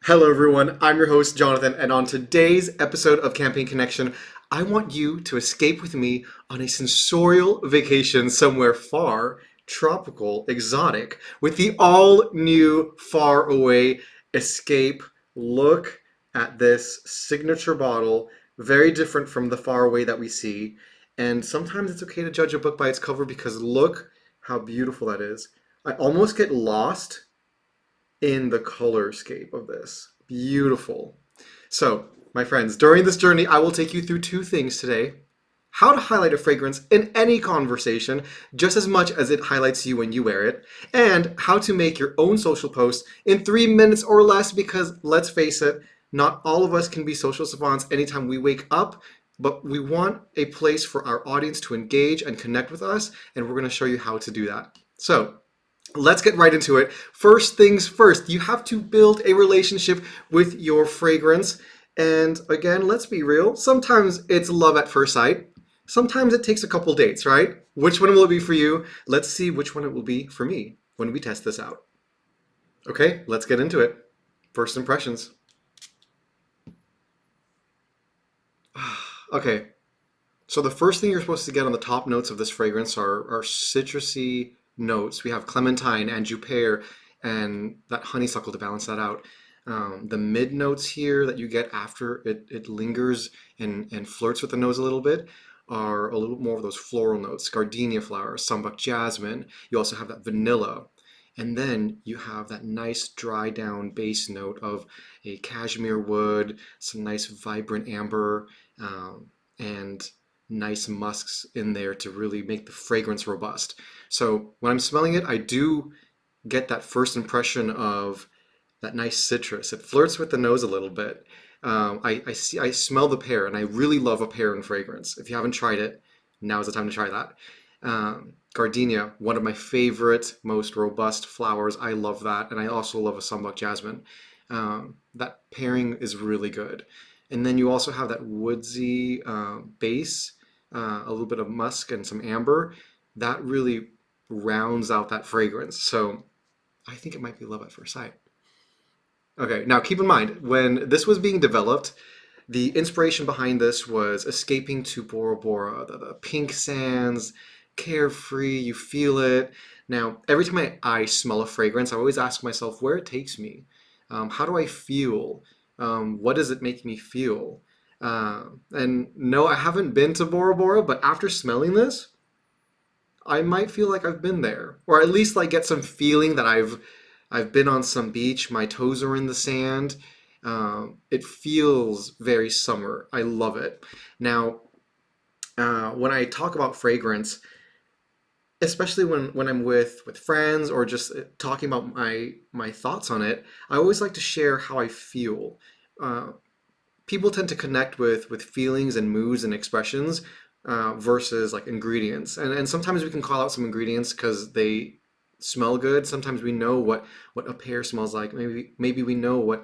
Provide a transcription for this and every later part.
Hello, everyone. I'm your host, Jonathan, and on today's episode of Campaign Connection, I want you to escape with me on a sensorial vacation somewhere far, tropical, exotic, with the all new Far Away Escape. Look at this signature bottle, very different from the Far Away that we see. And sometimes it's okay to judge a book by its cover because look how beautiful that is. I almost get lost in the colorscape of this. Beautiful. So, my friends, during this journey, I will take you through two things today. How to highlight a fragrance in any conversation just as much as it highlights you when you wear it, and how to make your own social post in 3 minutes or less because let's face it, not all of us can be social savants anytime we wake up, but we want a place for our audience to engage and connect with us, and we're going to show you how to do that. So, let's get right into it. First things first, you have to build a relationship with your fragrance. And again, let's be real. Sometimes it's love at first sight. Sometimes it takes a couple dates, right? Which one will it be for you? Let's see which one it will be for me when we test this out. Okay, let's get into it. First impressions. Okay, so the first thing you're supposed to get on the top notes of this fragrance are citrusy notes. We have clementine and juniper and that honeysuckle to balance that out. The mid notes here that you get after it lingers and flirts with the nose a little bit are a little more of those floral notes, gardenia flowers, sambac jasmine. You also have that vanilla. And then you have that nice dry down base note of a cashmere wood, some nice vibrant amber, and nice musks in there to really make the fragrance robust. So when I'm smelling it, I do get that first impression of that nice citrus. It flirts with the nose a little bit. I smell the pear, and I really love a pear in fragrance. If you haven't tried it, now is the time to try that. Gardenia, one of my favorite, most robust flowers. I love that, and I also love a sambac jasmine. That pairing is really good. And then you also have that woodsy base, a little bit of musk and some amber. That really rounds out that fragrance. So I think it might be love at first sight. Okay, now keep in mind, when this was being developed, the inspiration behind this was escaping to Bora Bora, the pink sands, carefree, you feel it. Now, every time I smell a fragrance, I always ask myself where it takes me. How do I feel? What does it make me feel? And no, I haven't been to Bora Bora, but after smelling this, I might feel like I've been there, or at least like get some feeling that I've been on some beach. My toes are in the sand. It feels very summer. I love it. Now, when I talk about fragrance, especially when I'm with friends or just talking about my thoughts on it, I always like to share how I feel. Uh, People tend to connect with feelings and moods and expressions versus like ingredients. And sometimes we can call out some ingredients because they smell good. Sometimes we know what a pear smells like. Maybe we know what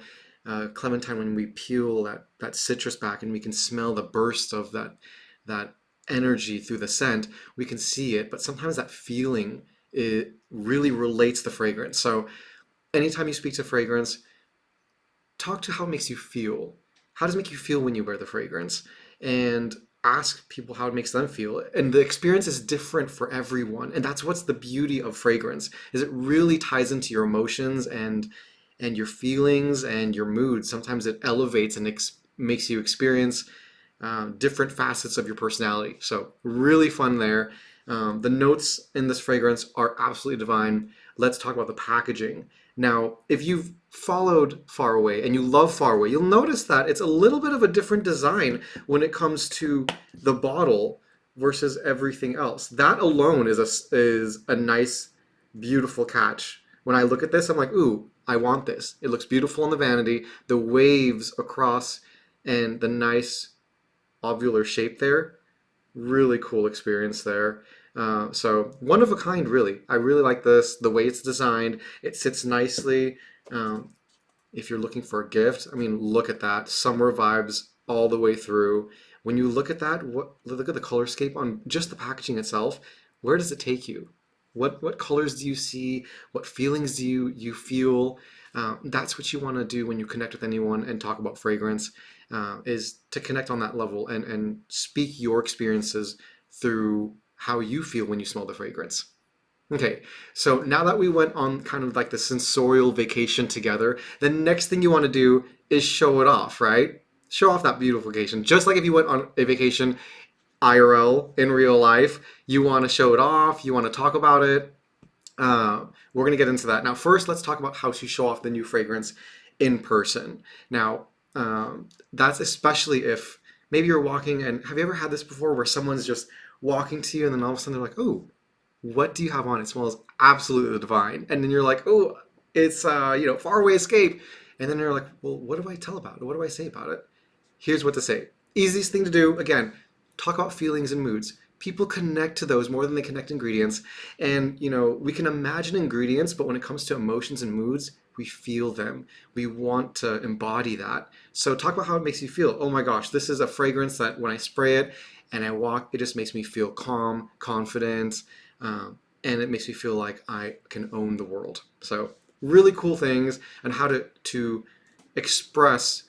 clementine when we peel that citrus back and we can smell the burst of that energy through the scent. We can see it, but sometimes that feeling it really relates the fragrance. So anytime you speak to fragrance, talk to how it makes you feel. How does it make you feel when you wear the fragrance? And ask people how it makes them feel. And the experience is different for everyone. And that's what's the beauty of fragrance, is it really ties into your emotions and your feelings and your mood. Sometimes it elevates and makes you experience different facets of your personality. So really fun there. The notes in this fragrance are absolutely divine. Let's talk about the packaging. Now, if you've followed Far Away and you love Far Away, you'll notice that it's a little bit of a different design when it comes to the bottle versus everything else. That alone is a nice, beautiful catch. When I look at this, I'm like, ooh, I want this. It looks beautiful on the vanity. The waves across and the nice ovular shape there. Really cool experience there. So one of a kind, really. I really like this. The way it's designed, it sits nicely. Um, if you're looking for a gift, I mean, look at that. Summer vibes all the way through. When you look at that, look at the colorscape on just the packaging itself. Where does it take you? What colors do you see? What feelings do you feel? That's what you want to do when you connect with anyone and talk about fragrance, is to connect on that level and speak your experiences through how you feel when you smell the fragrance. Okay, so now that we went on kind of like the sensorial vacation together, the next thing you want to do is show it off, right? Show off that beautiful vacation. Just like if you went on a vacation IRL in real life, you want to show it off, you want to talk about it. We're going to get into that. Now, first, let's talk about how to show off the new fragrance in person. Now, that's especially if maybe you're walking, and have you ever had this before where someone's just walking to you and then all of a sudden they're like, oh, what do you have on? It smells absolutely divine. And then you're like, oh, it's, Faraway Escape. And then you're like, well, what do I tell about it? What do I say about it? Here's what to say. Easiest thing to do, again, talk about feelings and moods. People connect to those more than they connect ingredients. And, we can imagine ingredients, but when it comes to emotions and moods, we feel them. We want to embody that. So talk about how it makes you feel. Oh my gosh, this is a fragrance that when I spray it and I walk, it just makes me feel calm, confident, and it makes me feel like I can own the world. So really cool things and how to express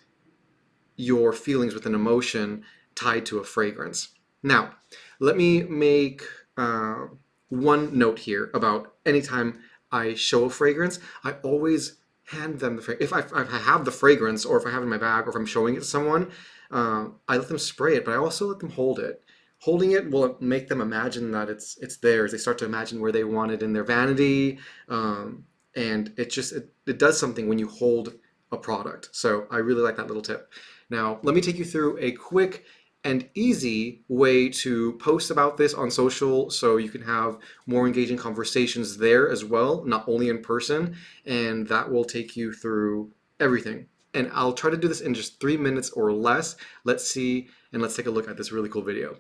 your feelings with an emotion tied to a fragrance. Now, let me make one note here about anytime I show a fragrance, I always hand them the fragrance. If I have the fragrance, or if I have it in my bag, or if I'm showing it to someone, I let them spray it, but I also let them hold it. Holding it will make them imagine that it's theirs. They start to imagine where they want it in their vanity, and it does something when you hold a product. So I really like that little tip. Now, let me take you through a quick and easy way to post about this on social so you can have more engaging conversations there as well, not only in person, and that will take you through everything. And I'll try to do this in just 3 minutes or less. Let's see, and let's take a look at this really cool video.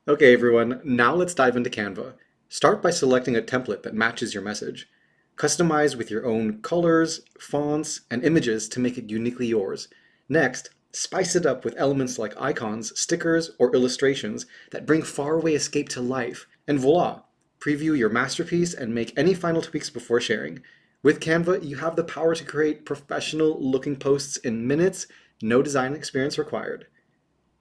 Okay, everyone, now let's dive into Canva. Start by selecting a template that matches your message. Customize with your own colors, fonts, and images to make it uniquely yours. Next, spice it up with elements like icons, stickers, or illustrations that bring Faraway Escape to life. And voila! Preview your masterpiece and make any final tweaks before sharing. With Canva, you have the power to create professional-looking posts in minutes, no design experience required.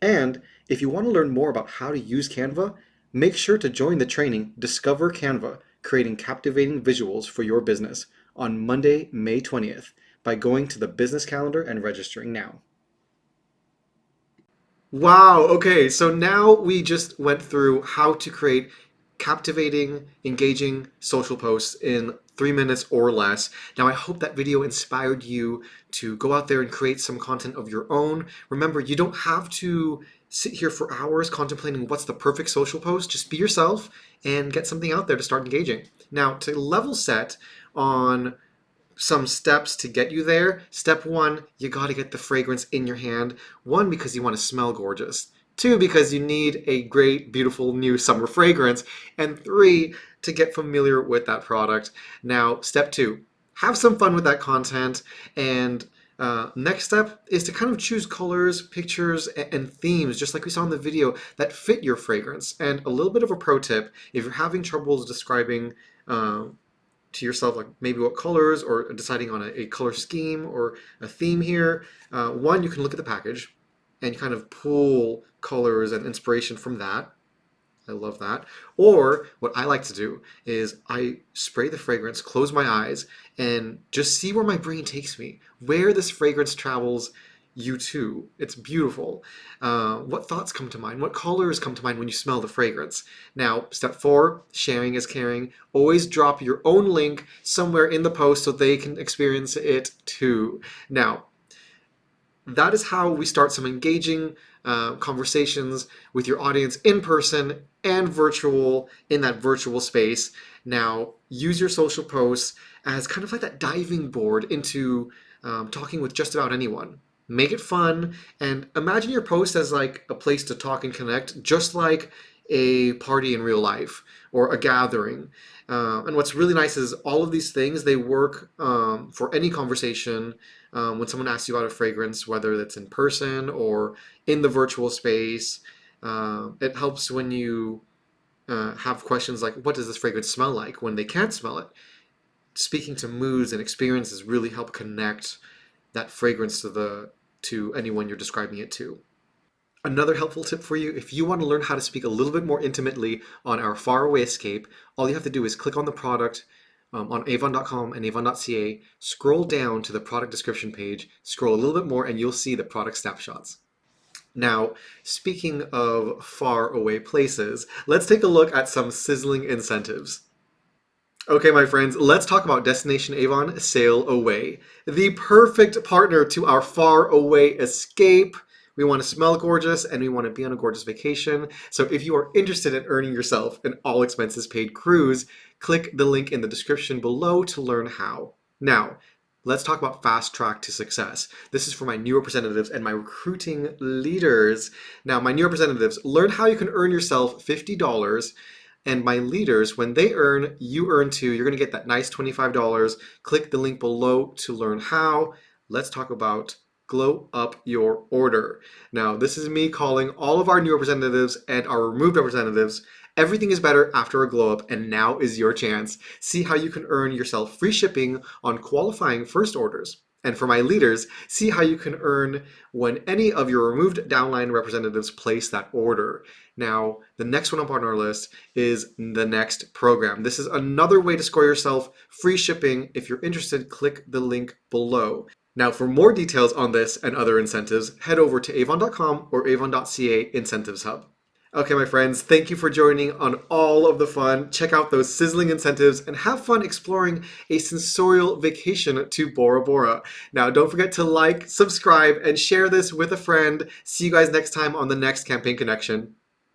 And if you want to learn more about how to use Canva, make sure to join the training Discover Canva, Creating Captivating Visuals for Your Business on Monday, May 20th by going to the business calendar and registering now. Wow, okay, so now we just went through how to create captivating, engaging social posts in 3 minutes or less. Now, I hope that video inspired you to go out there and create some content of your own. Remember, you don't have to sit here for hours contemplating what's the perfect social post. Just be yourself and get something out there to start engaging. Now, to level set on some steps to get you there. Step one, you got to get the fragrance in your hand. One, because you want to smell gorgeous. Two, because you need a great, beautiful new summer fragrance. And three, to get familiar with that product. Now, step two, have some fun with that content. And next step is to kind of choose colors, pictures, and themes, just like we saw in the video, that fit your fragrance. And a little bit of a pro tip, if you're having troubles describing to yourself, like maybe what colors, or deciding on a color scheme or a theme here. One, you can look at the package and kind of pull colors and inspiration from that. I love that. Or what I like to do is I spray the fragrance, close my eyes, and just see where my brain takes me, where this fragrance travels you to. It's beautiful. What thoughts come to mind? What colors come to mind when you smell the fragrance? Now, step four, sharing is caring. Always drop your own link somewhere in the post so they can experience it too. Now, that is how we start some engaging conversations with your audience in person and virtual, in that virtual space. Now, use your social posts as kind of like that diving board into talking with just about anyone. Make it fun, and imagine your post as like a place to talk and connect, just like a party in real life or a gathering. And what's really nice is all of these things, they work for any conversation. When someone asks you about a fragrance, whether that's in person or in the virtual space, it helps when you have questions like, what does this fragrance smell like, when they can't smell it? speaking to moods and experiences really help connect that fragrance to anyone you're describing it to. Another helpful tip for you, if you want to learn how to speak a little bit more intimately on our Faraway Escape, all you have to do is click on the product on avon.com and avon.ca, scroll down to the product description page, scroll a little bit more, and you'll see the product snapshots. Now, speaking of far away places, let's take a look at some sizzling incentives. Okay, my friends, let's talk about Destination Avon Sail Away, the perfect partner to our far away escape. We want to smell gorgeous and we want to be on a gorgeous vacation. So if you are interested in earning yourself an all expenses paid cruise, click the link in the description below to learn how. Now, let's talk about fast track to success. This is for my new representatives and my recruiting leaders. Now, my new representatives, learn how you can earn yourself $50. And my leaders, when they earn, you earn too. You're going to get that nice $25. Click the link below to learn how. Let's talk about glow up your order. Now, this is me calling all of our new representatives and our removed representatives. Everything is better after a glow up, and now is your chance. See how you can earn yourself free shipping on qualifying first orders. And for my leaders, see how you can earn when any of your removed downline representatives place that order. Now, the next one up on our list is the next program. This is another way to score yourself free shipping. If you're interested, click the link below. Now, for more details on this and other incentives, head over to avon.com or avon.ca Incentives Hub. Okay, my friends, thank you for joining on all of the fun. Check out those sizzling incentives and have fun exploring a sensorial vacation to Bora Bora. Now, don't forget to like, subscribe, and share this with a friend. See you guys next time on the next Campaign Connection.